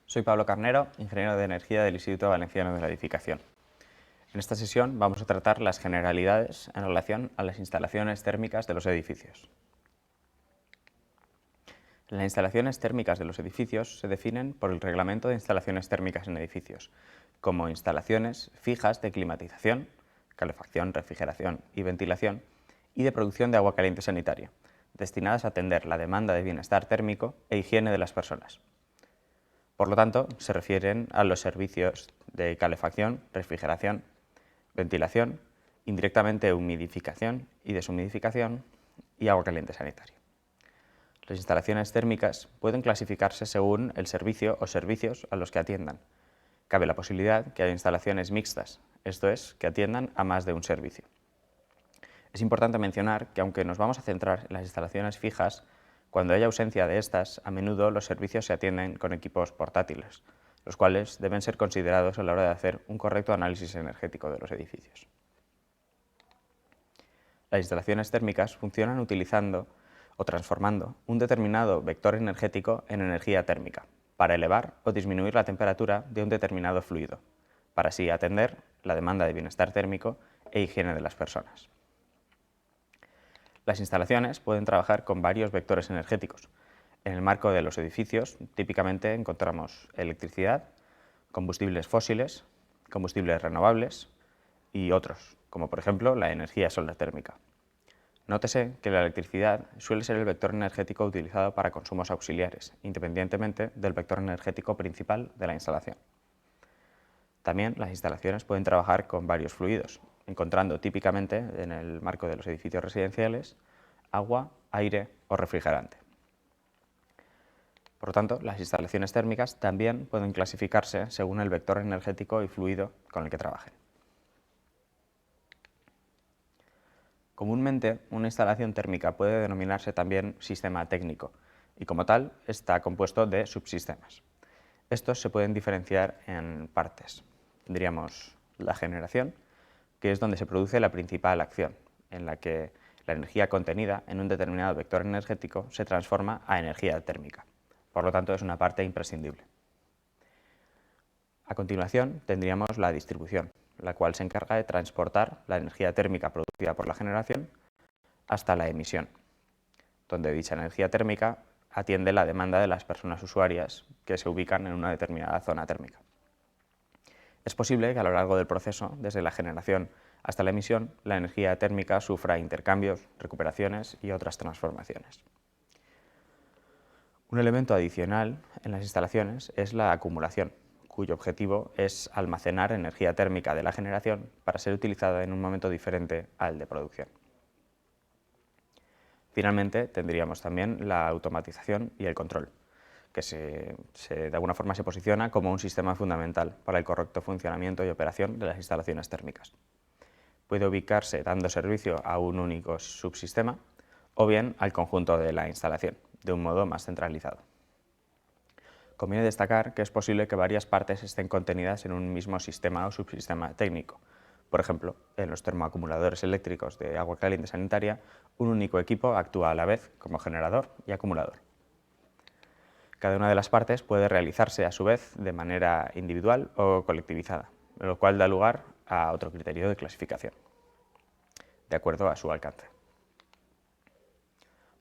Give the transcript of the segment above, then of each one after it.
Soy Pablo Carnero, ingeniero de energía del Instituto Valenciano de la Edificación. En esta sesión vamos a tratar las generalidades en relación a las instalaciones térmicas de los edificios. Las instalaciones térmicas de los edificios se definen por el Reglamento de Instalaciones Térmicas en Edificios, como instalaciones fijas de climatización, calefacción, refrigeración y ventilación, y de producción de agua caliente sanitaria, destinadas a atender la demanda de bienestar térmico e higiene de las personas. Por lo tanto, se refieren a los servicios de calefacción, refrigeración, ventilación, indirectamente humidificación y deshumidificación y agua caliente sanitaria. Las instalaciones térmicas pueden clasificarse según el servicio o servicios a los que atiendan. Cabe la posibilidad que haya instalaciones mixtas, esto es, que atiendan a más de un servicio. Es importante mencionar que aunque nos vamos a centrar en las instalaciones fijas, cuando haya ausencia de estas, a menudo los servicios se atienden con equipos portátiles, los cuales deben ser considerados a la hora de hacer un correcto análisis energético de los edificios. Las instalaciones térmicas funcionan utilizando o transformando un determinado vector energético en energía térmica, para elevar o disminuir la temperatura de un determinado fluido, para así atender la demanda de bienestar térmico e higiene de las personas. Las instalaciones pueden trabajar con varios vectores energéticos. En el marco de los edificios, típicamente encontramos electricidad, combustibles fósiles, combustibles renovables y otros, como por ejemplo la energía solar térmica. Nótese que la electricidad suele ser el vector energético utilizado para consumos auxiliares, independientemente del vector energético principal de la instalación. También las instalaciones pueden trabajar con varios fluidos, encontrando típicamente en el marco de los edificios residenciales agua, aire o refrigerante. Por lo tanto, las instalaciones térmicas también pueden clasificarse según el vector energético y fluido con el que trabajen. Comúnmente, una instalación térmica puede denominarse también sistema técnico y como tal está compuesto de subsistemas. Estos se pueden diferenciar en partes. Tendríamos la generación, que es donde se produce la principal acción, en la que la energía contenida en un determinado vector energético se transforma a energía térmica. Por lo tanto, es una parte imprescindible. A continuación, tendríamos la distribución, la cual se encarga de transportar la energía térmica producida por la generación hasta la emisión, donde dicha energía térmica atiende la demanda de las personas usuarias que se ubican en una determinada zona térmica. Es posible que a lo largo del proceso, desde la generación hasta la emisión, la energía térmica sufra intercambios, recuperaciones y otras transformaciones. Un elemento adicional en las instalaciones es la acumulación, cuyo objetivo es almacenar energía térmica de la generación para ser utilizada en un momento diferente al de producción. Finalmente, tendríamos también la automatización y el control, que de alguna forma se posiciona como un sistema fundamental para el correcto funcionamiento y operación de las instalaciones térmicas. Puede ubicarse dando servicio a un único subsistema o bien al conjunto de la instalación, de un modo más centralizado. Conviene destacar que es posible que varias partes estén contenidas en un mismo sistema o subsistema técnico. Por ejemplo, en los termoacumuladores eléctricos de agua caliente sanitaria, un único equipo actúa a la vez como generador y acumulador. Cada una de las partes puede realizarse a su vez de manera individual o colectivizada, lo cual da lugar a otro criterio de clasificación, de acuerdo a su alcance.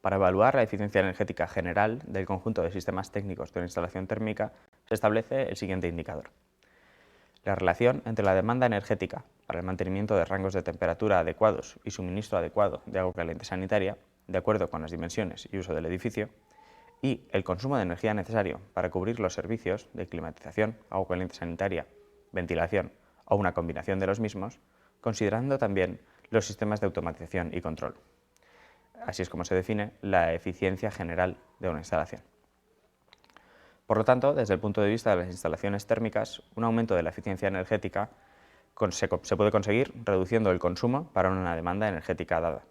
Para evaluar la eficiencia energética general del conjunto de sistemas técnicos de una instalación térmica, se establece el siguiente indicador. La relación entre la demanda energética para el mantenimiento de rangos de temperatura adecuados y suministro adecuado de agua caliente sanitaria, de acuerdo con las dimensiones y uso del edificio, y el consumo de energía necesario para cubrir los servicios de climatización, agua caliente sanitaria, ventilación o una combinación de los mismos, considerando también los sistemas de automatización y control. Así es como se define la eficiencia general de una instalación. Por lo tanto, desde el punto de vista de las instalaciones térmicas, un aumento de la eficiencia energética se puede conseguir reduciendo el consumo para una demanda energética dada.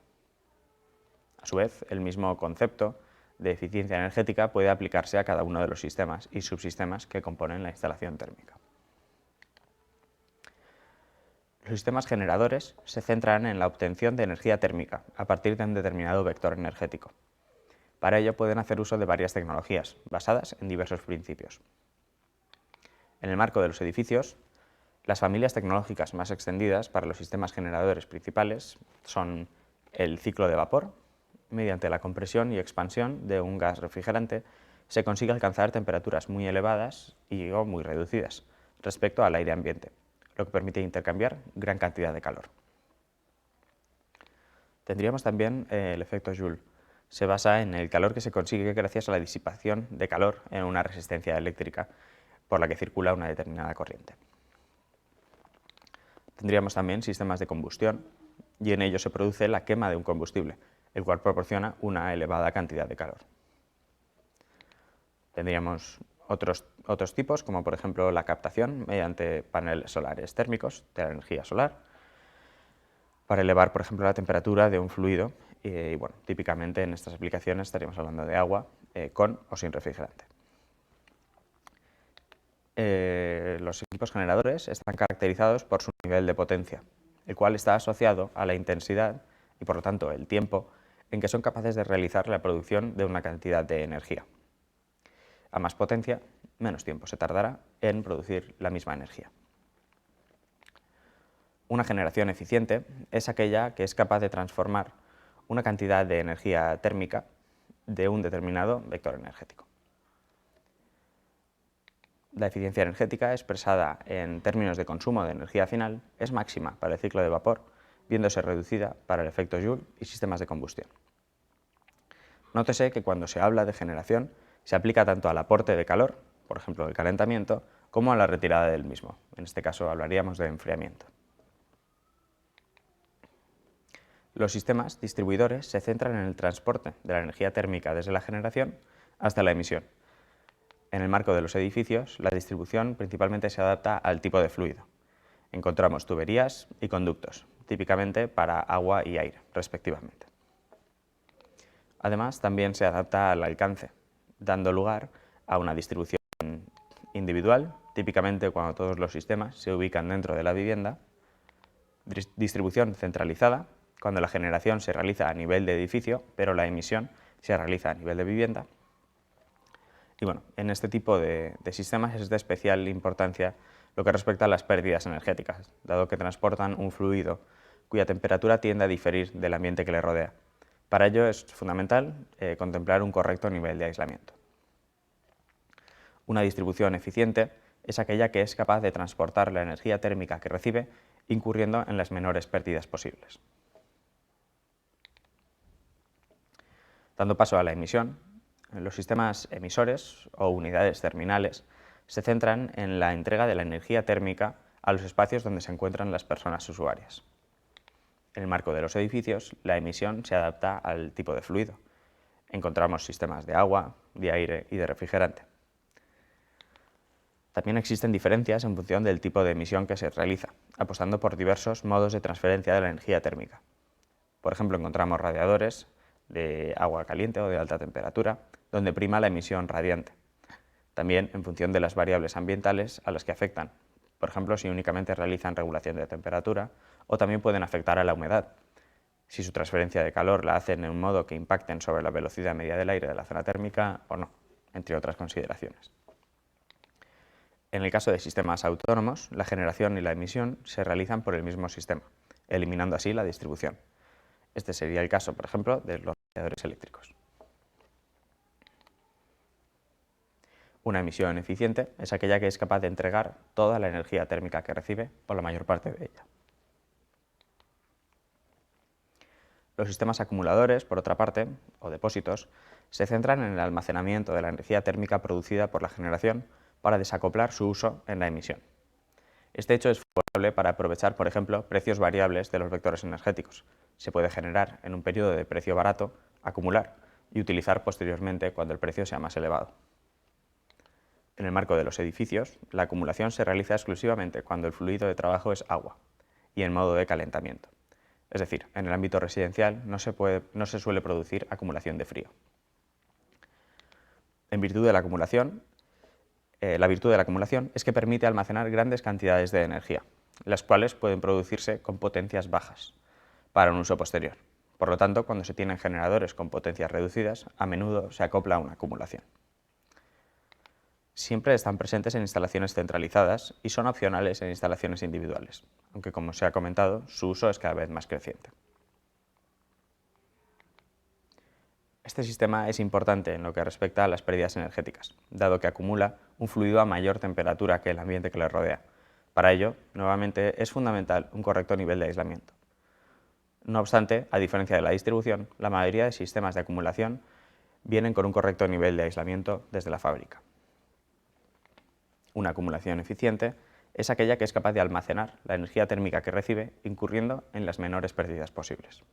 A su vez, el mismo concepto de eficiencia energética puede aplicarse a cada uno de los sistemas y subsistemas que componen la instalación térmica. Los sistemas generadores se centran en la obtención de energía térmica a partir de un determinado vector energético. Para ello pueden hacer uso de varias tecnologías, basadas en diversos principios. En el marco de los edificios, las familias tecnológicas más extendidas para los sistemas generadores principales son el ciclo de vapor. Mediante la compresión y expansión de un gas refrigerante se consigue alcanzar temperaturas muy elevadas o muy reducidas respecto al aire ambiente, lo que permite intercambiar gran cantidad de calor. Tendríamos también el efecto Joule. Se basa en el calor que se consigue gracias a la disipación de calor en una resistencia eléctrica por la que circula una determinada corriente. Tendríamos también sistemas de combustión, y en ellos se produce la quema de un combustible, el cual proporciona una elevada cantidad de calor. Tendríamos otros tipos, como por ejemplo la captación mediante paneles solares térmicos de la energía solar, para elevar, por ejemplo, la temperatura de un fluido, y bueno, típicamente en estas aplicaciones estaríamos hablando de agua con o sin refrigerante. Los equipos generadores están caracterizados por su nivel de potencia, el cual está asociado a la intensidad y, por lo tanto, el tiempo en que son capaces de realizar la producción de una cantidad de energía. A más potencia, menos tiempo se tardará en producir la misma energía. Una generación eficiente es aquella que es capaz de transformar una cantidad de energía térmica de un determinado vector energético. La eficiencia energética, expresada en términos de consumo de energía final, es máxima para el ciclo de vapor, viéndose reducida para el efecto Joule y sistemas de combustión. Nótese que cuando se habla de generación, se aplica tanto al aporte de calor, por ejemplo el calentamiento, como a la retirada del mismo. En este caso hablaríamos de enfriamiento. Los sistemas distribuidores se centran en el transporte de la energía térmica desde la generación hasta la emisión. En el marco de los edificios, la distribución principalmente se adapta al tipo de fluido. Encontramos tuberías y conductos, típicamente para agua y aire, respectivamente. Además, también se adapta al alcance, dando lugar a una distribución individual, típicamente cuando todos los sistemas se ubican dentro de la vivienda, distribución centralizada, cuando la generación se realiza a nivel de edificio, pero la emisión se realiza a nivel de vivienda. Y bueno, en este tipo de sistemas es de especial importancia lo que respecta a las pérdidas energéticas, dado que transportan un fluido cuya temperatura tiende a diferir del ambiente que le rodea. Para ello es fundamental contemplar un correcto nivel de aislamiento. Una distribución eficiente es aquella que es capaz de transportar la energía térmica que recibe, incurriendo en las menores pérdidas posibles. Dando paso a la emisión, los sistemas emisores o unidades terminales se centran en la entrega de la energía térmica a los espacios donde se encuentran las personas usuarias. En el marco de los edificios, la emisión se adapta al tipo de fluido. Encontramos sistemas de agua, de aire y de refrigerante. También existen diferencias en función del tipo de emisión que se realiza, apostando por diversos modos de transferencia de la energía térmica. Por ejemplo, encontramos radiadores de agua caliente o de alta temperatura, donde prima la emisión radiante. También en función de las variables ambientales a las que afectan. Por ejemplo, si únicamente realizan regulación de temperatura, o también pueden afectar a la humedad, si su transferencia de calor la hacen en un modo que impacten sobre la velocidad media del aire de la zona térmica o no, entre otras consideraciones. En el caso de sistemas autónomos, la generación y la emisión se realizan por el mismo sistema, eliminando así la distribución. Este sería el caso, por ejemplo, de los radiadores eléctricos. Una emisión eficiente es aquella que es capaz de entregar toda la energía térmica que recibe, o la mayor parte de ella. Los sistemas acumuladores, por otra parte, o depósitos, se centran en el almacenamiento de la energía térmica producida por la generación para desacoplar su uso en la emisión. Este hecho es favorable para aprovechar, por ejemplo, precios variables de los vectores energéticos. Se puede generar en un periodo de precio barato, acumular y utilizar posteriormente cuando el precio sea más elevado. En el marco de los edificios, la acumulación se realiza exclusivamente cuando el fluido de trabajo es agua y en modo de calentamiento. Es decir, en el ámbito residencial no se suele producir acumulación de frío. En virtud de la acumulación, la virtud de la acumulación es que permite almacenar grandes cantidades de energía, las cuales pueden producirse con potencias bajas para un uso posterior. Por lo tanto, cuando se tienen generadores con potencias reducidas, a menudo se acopla una acumulación. Siempre están presentes en instalaciones centralizadas y son opcionales en instalaciones individuales, aunque como se ha comentado, su uso es cada vez más creciente. Este sistema es importante en lo que respecta a las pérdidas energéticas, dado que acumula un fluido a mayor temperatura que el ambiente que le rodea. Para ello, nuevamente, es fundamental un correcto nivel de aislamiento. No obstante, a diferencia de la distribución, la mayoría de sistemas de acumulación vienen con un correcto nivel de aislamiento desde la fábrica. Una acumulación eficiente es aquella que es capaz de almacenar la energía térmica que recibe, incurriendo en las menores pérdidas posibles.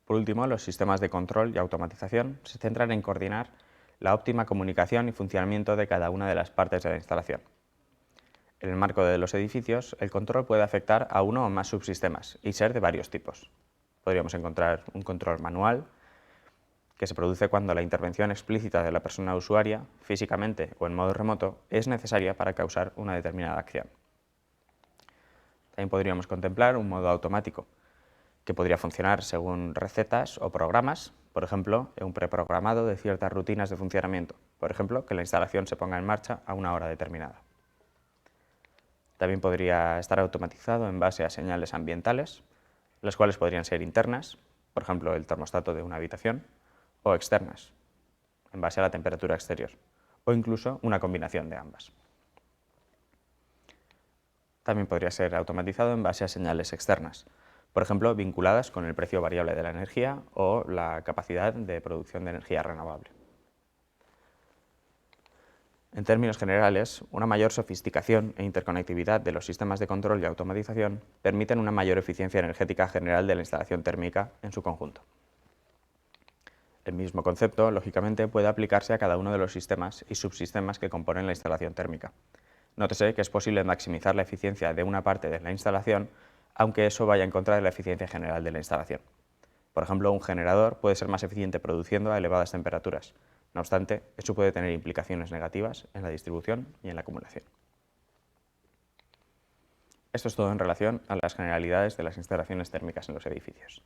Por último, los sistemas de control y automatización se centran en coordinar la óptima comunicación y funcionamiento de cada una de las partes de la instalación. En el marco de los edificios, el control puede afectar a uno o más subsistemas y ser de varios tipos. Podríamos encontrar un control manual, que se produce cuando la intervención explícita de la persona usuaria, físicamente o en modo remoto, es necesaria para causar una determinada acción. También podríamos contemplar un modo automático, que podría funcionar según recetas o programas, por ejemplo, en un preprogramado de ciertas rutinas de funcionamiento, por ejemplo, que la instalación se ponga en marcha a una hora determinada. También podría estar automatizado en base a señales ambientales, las cuales podrían ser internas, por ejemplo, el termostato de una habitación, o externas, en base a la temperatura exterior, o incluso una combinación de ambas. También podría ser automatizado en base a señales externas, por ejemplo, vinculadas con el precio variable de la energía o la capacidad de producción de energía renovable. En términos generales, una mayor sofisticación e interconectividad de los sistemas de control y automatización permiten una mayor eficiencia energética general de la instalación térmica en su conjunto. El mismo concepto, lógicamente, puede aplicarse a cada uno de los sistemas y subsistemas que componen la instalación térmica. Nótese que es posible maximizar la eficiencia de una parte de la instalación, aunque eso vaya en contra de la eficiencia general de la instalación. Por ejemplo, un generador puede ser más eficiente produciendo a elevadas temperaturas. No obstante, eso puede tener implicaciones negativas en la distribución y en la acumulación. Esto es todo en relación a las generalidades de las instalaciones térmicas en los edificios.